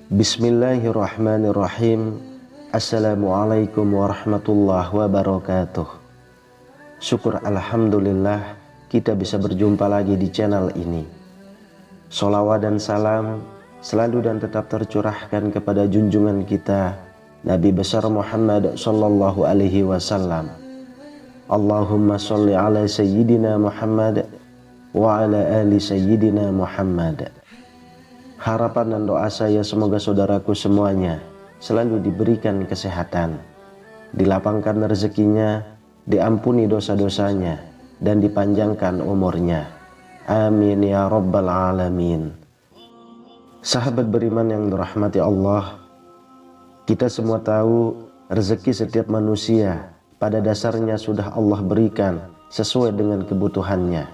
Bismillahirrahmanirrahim. Assalamualaikum warahmatullahi wabarakatuh. Syukur alhamdulillah kita bisa berjumpa lagi di channel ini. Sholawat dan salam selalu dan tetap tercurahkan kepada junjungan kita Nabi besar Muhammad sallallahu alaihi wasallam. Allahumma sholli ala sayyidina Muhammad wa ala ali sayyidina Muhammad. Harapan dan doa saya semoga saudaraku semuanya selalu diberikan kesehatan, dilapangkan rezekinya, diampuni dosa-dosanya, dan dipanjangkan umurnya. Amin ya rabbal alamin. Sahabat beriman yang dirahmati Allah, kita semua tahu rezeki setiap manusia pada dasarnya sudah Allah berikan sesuai dengan kebutuhannya,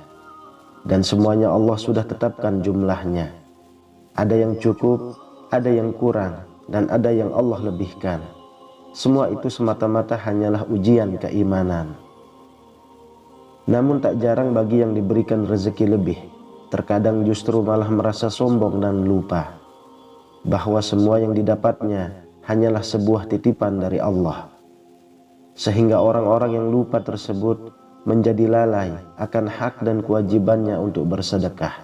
dan semuanya Allah sudah tetapkan jumlahnya. Ada yang cukup, ada yang kurang, dan ada yang Allah lebihkan. Semua itu semata-mata hanyalah ujian keimanan. Namun tak jarang bagi yang diberikan rezeki lebih, terkadang justru malah merasa sombong dan lupa bahwa semua yang didapatnya hanyalah sebuah titipan dari Allah. Sehingga orang-orang yang lupa tersebut menjadi lalai akan hak dan kewajibannya untuk bersedekah.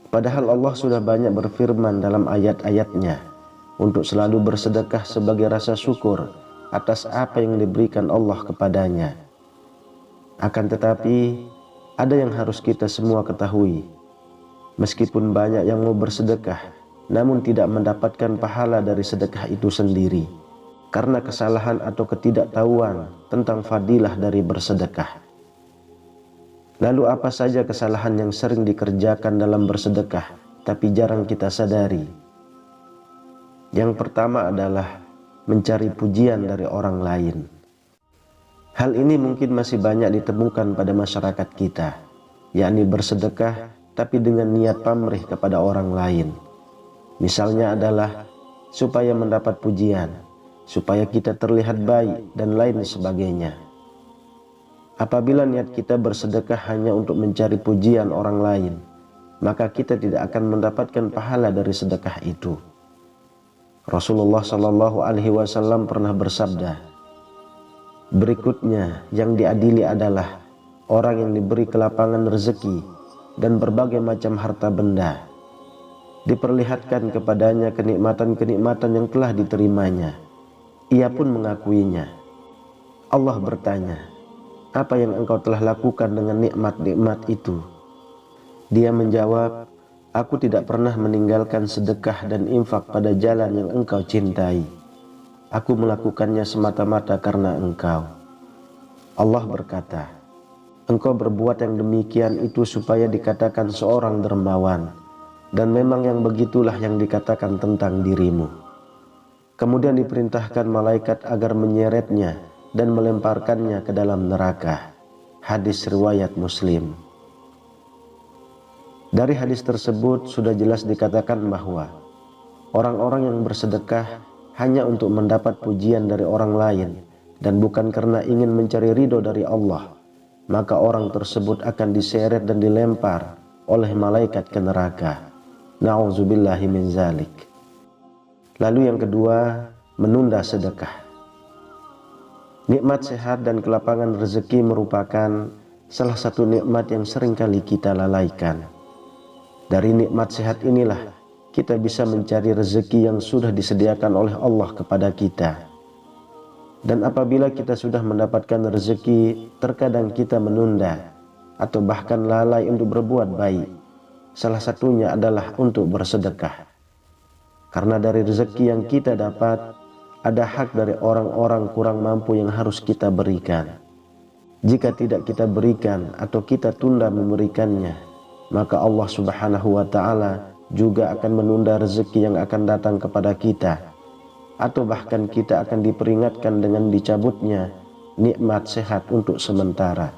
Padahal Allah sudah banyak berfirman dalam ayat-ayatnya untuk selalu bersedekah sebagai rasa syukur atas apa yang diberikan Allah kepadanya. Akan tetapi ada yang harus kita semua ketahui. Meskipun banyak yang mau bersedekah, namun tidak mendapatkan pahala dari sedekah itu sendiri karena kesalahan atau ketidaktahuan tentang fadilah dari bersedekah. Lalu apa saja kesalahan yang sering dikerjakan dalam bersedekah tapi jarang kita sadari? Yang pertama adalah mencari pujian dari orang lain. Hal ini mungkin masih banyak ditemukan pada masyarakat kita, yakni bersedekah tapi dengan niat pamrih kepada orang lain. Misalnya adalah supaya mendapat pujian, supaya kita terlihat baik dan lain sebagainya. Apabila niat kita bersedekah hanya untuk mencari pujian orang lain, maka kita tidak akan mendapatkan pahala dari sedekah itu. Rasulullah Shallallahu Alaihi Wasallam pernah bersabda, berikutnya yang diadili adalah orang yang diberi kelapangan rezeki dan berbagai macam harta benda. Diperlihatkan kepadanya kenikmatan-kenikmatan yang telah diterimanya. Ia pun mengakuinya. Allah bertanya, apa yang engkau telah lakukan dengan nikmat-nikmat itu? Dia menjawab, aku tidak pernah meninggalkan sedekah dan infak pada jalan yang engkau cintai. Aku melakukannya semata-mata karena engkau. Allah berkata, engkau berbuat yang demikian itu supaya dikatakan seorang dermawan, dan memang yang begitulah yang dikatakan tentang dirimu. Kemudian diperintahkan malaikat agar menyeretnya dan melemparkannya ke dalam neraka. Hadis riwayat Muslim. Dari hadis tersebut sudah jelas dikatakan bahwa orang-orang yang bersedekah hanya untuk mendapat pujian dari orang lain dan bukan karena ingin mencari ridho dari Allah, maka orang tersebut akan diseret dan dilempar oleh malaikat ke neraka. Na'udzubillahi min zalik. Lalu yang kedua, menunda sedekah. Nikmat sehat dan kelapangan rezeki merupakan salah satu nikmat yang seringkali kita lalaikan. Dari nikmat sehat inilah kita bisa mencari rezeki yang sudah disediakan oleh Allah kepada kita. Dan apabila kita sudah mendapatkan rezeki, terkadang kita menunda atau bahkan lalai untuk berbuat baik. Salah satunya adalah untuk bersedekah. Karena dari rezeki yang kita dapat, ada hak dari orang-orang kurang mampu yang harus kita berikan. Jika tidak kita berikan atau kita tunda memberikannya, maka Allah Subhanahu wa Ta'ala juga akan menunda rezeki yang akan datang kepada kita, atau bahkan kita akan diperingatkan dengan dicabutnya nikmat sehat untuk sementara.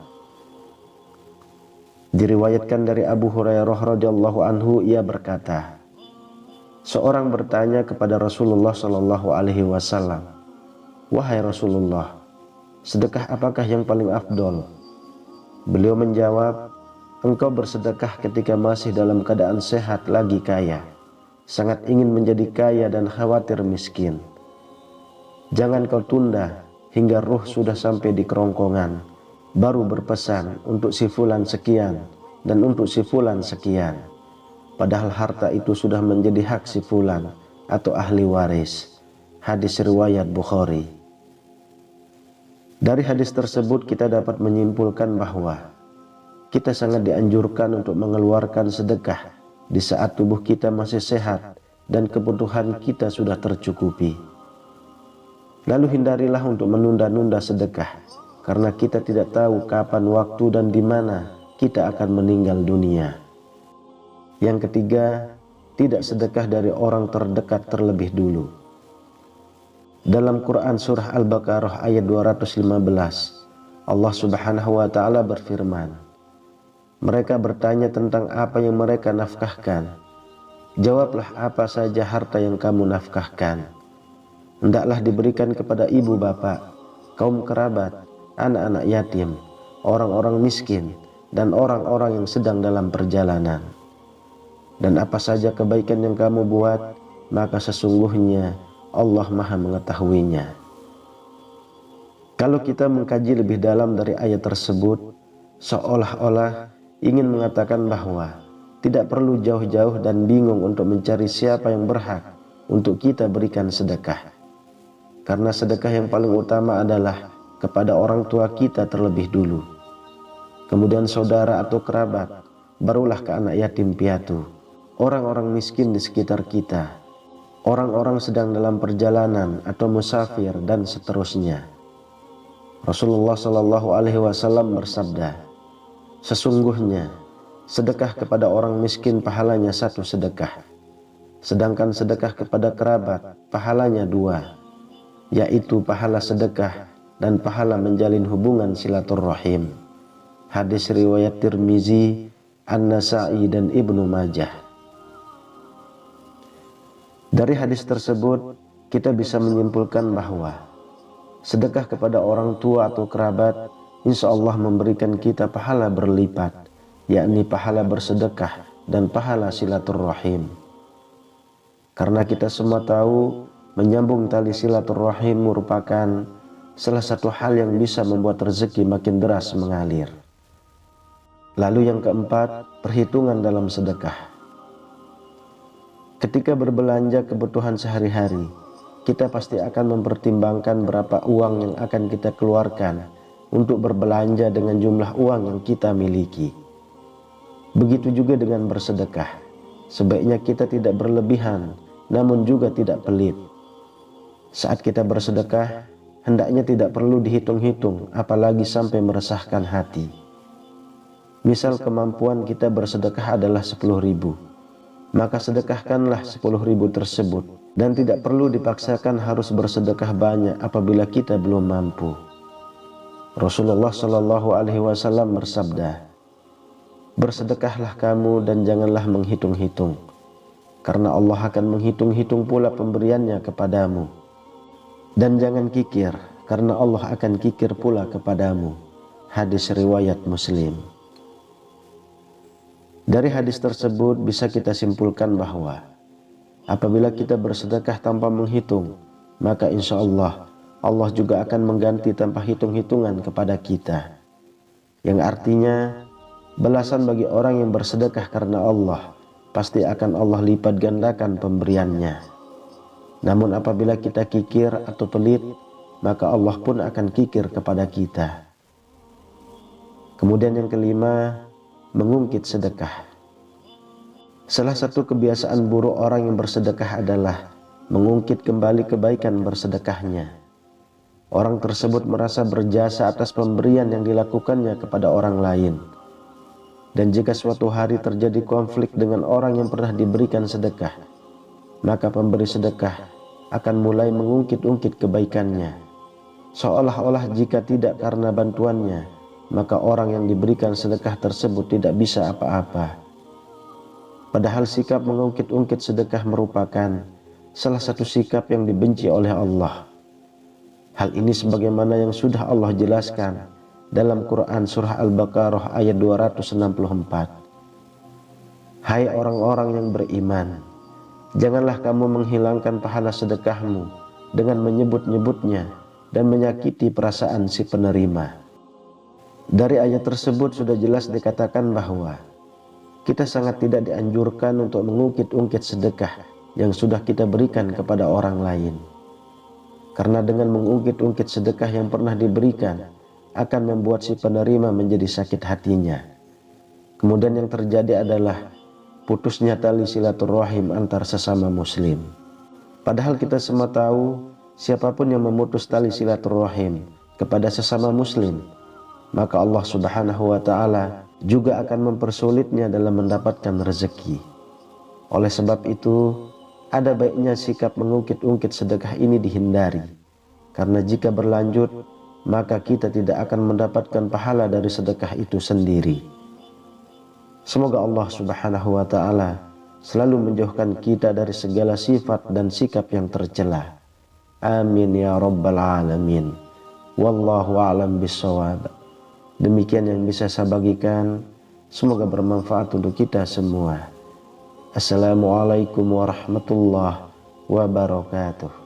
Diriwayatkan dari Abu Hurairah radhiyallahu anhu, ia berkata, seorang bertanya kepada Rasulullah Shallallahu alaihi wasallam, "Wahai Rasulullah, sedekah apakah yang paling afdol?" Beliau menjawab, "Engkau bersedekah ketika masih dalam keadaan sehat lagi kaya, sangat ingin menjadi kaya dan khawatir miskin. Jangan kau tunda hingga ruh sudah sampai di kerongkongan, baru berpesan untuk si fulan sekian dan untuk si fulan sekian, padahal harta itu sudah menjadi hak si fulan atau ahli waris." Hadis riwayat Bukhari. Dari hadis tersebut kita dapat menyimpulkan bahwa kita sangat dianjurkan untuk mengeluarkan sedekah di saat tubuh kita masih sehat dan kebutuhan kita sudah tercukupi. Lalu hindarilah untuk menunda-nunda sedekah, karena kita tidak tahu kapan waktu dan di mana kita akan meninggal dunia. Yang ketiga, tidak sedekah dari orang terdekat terlebih dulu. Dalam Quran surah Al-Baqarah ayat 215, Allah Subhanahu wa taala berfirman, "Mereka bertanya tentang apa yang mereka nafkahkan. Jawablah, apa saja harta yang kamu nafkahkan. Hendaklah diberikan kepada ibu bapak, kaum kerabat, anak-anak yatim, orang-orang miskin, dan orang-orang yang sedang dalam perjalanan. Dan apa saja kebaikan yang kamu buat, maka sesungguhnya Allah Maha mengetahuinya." Kalau kita mengkaji lebih dalam dari ayat tersebut, seolah-olah ingin mengatakan bahwa tidak perlu jauh-jauh dan bingung untuk mencari siapa yang berhak untuk kita berikan sedekah. Karena sedekah yang paling utama adalah kepada orang tua kita terlebih dulu, kemudian saudara atau kerabat, barulah ke anak yatim piatu, orang-orang miskin di sekitar kita, orang-orang sedang dalam perjalanan atau musafir, dan seterusnya. Rasulullah Shallallahu alaihi wasallam bersabda, "Sesungguhnya sedekah kepada orang miskin pahalanya 1 sedekah, sedangkan sedekah kepada kerabat pahalanya 2, yaitu pahala sedekah dan pahala menjalin hubungan silaturrahim." Hadis riwayat Tirmizi, An-Nasa'i, dan Ibnu Majah. Dari hadis tersebut kita bisa menyimpulkan bahwa sedekah kepada orang tua atau kerabat insya Allah memberikan kita pahala berlipat, yakni pahala bersedekah dan pahala silaturrahim. Karena kita semua tahu menyambung tali silaturrahim merupakan salah satu hal yang bisa membuat rezeki makin deras mengalir. Lalu yang keempat, perhitungan dalam sedekah. Ketika berbelanja kebutuhan sehari-hari, kita pasti akan mempertimbangkan berapa uang yang akan kita keluarkan untuk berbelanja dengan jumlah uang yang kita miliki. Begitu juga dengan bersedekah. Sebaiknya kita tidak berlebihan, namun juga tidak pelit. Saat kita bersedekah, hendaknya tidak perlu dihitung-hitung, apalagi sampai meresahkan hati. Misal kemampuan kita bersedekah adalah 10.000, maka sedekahkanlah 10.000 tersebut, dan tidak perlu dipaksakan harus bersedekah banyak apabila kita belum mampu. Rasulullah Shallallahu alaihi wasallam bersabda, "Bersedekahlah kamu dan janganlah menghitung-hitung, karena Allah akan menghitung-hitung pula pemberiannya kepadamu. Dan jangan kikir, karena Allah akan kikir pula kepadamu." Hadis riwayat Muslim. Dari hadis tersebut bisa kita simpulkan bahwa apabila kita bersedekah tanpa menghitung, maka insya Allah Allah juga akan mengganti tanpa hitung-hitungan kepada kita. Yang artinya balasan bagi orang yang bersedekah karena Allah pasti akan Allah lipat gandakan pemberiannya. Namun apabila kita kikir atau pelit, maka Allah pun akan kikir kepada kita. Kemudian yang kelima, mengungkit sedekah. Salah satu kebiasaan buruk orang yang bersedekah adalah mengungkit kembali kebaikan bersedekahnya. Orang tersebut merasa berjasa atas pemberian yang dilakukannya kepada orang lain. Dan jika suatu hari terjadi konflik dengan orang yang pernah diberikan sedekah, maka pemberi sedekah akan mulai mengungkit-ungkit kebaikannya, seolah-olah jika tidak karena bantuannya, maka orang yang diberikan sedekah tersebut tidak bisa apa-apa. Padahal sikap mengungkit-ungkit sedekah merupakan salah satu sikap yang dibenci oleh Allah. Hal ini sebagaimana yang sudah Allah jelaskan dalam Quran surah Al-Baqarah ayat 264. Hai orang-orang yang beriman, janganlah kamu menghilangkan pahala sedekahmu dengan menyebut-nyebutnya dan menyakiti perasaan si penerima. Dari ayat tersebut sudah jelas dikatakan bahwa kita sangat tidak dianjurkan untuk mengungkit-ungkit sedekah yang sudah kita berikan kepada orang lain. Karena dengan mengungkit-ungkit sedekah yang pernah diberikan akan membuat si penerima menjadi sakit hatinya. Kemudian yang terjadi adalah putusnya tali silaturahim antar sesama muslim. Padahal kita semua tahu, siapapun yang memutus tali silaturahim kepada sesama muslim, maka Allah Subhanahu wa ta'ala juga akan mempersulitnya dalam mendapatkan rezeki. Oleh sebab itu, ada baiknya sikap mengungkit-ungkit sedekah ini dihindari, karena jika berlanjut, maka kita tidak akan mendapatkan pahala dari sedekah itu sendiri. Semoga Allah Subhanahu wa ta'ala selalu menjauhkan kita dari segala sifat dan sikap yang tercela. Amin ya rabbal alamin. Wallahu a'lam bishawab. Demikian yang bisa saya bagikan, semoga bermanfaat untuk kita semua. Assalamualaikum warahmatullahi wabarakatuh.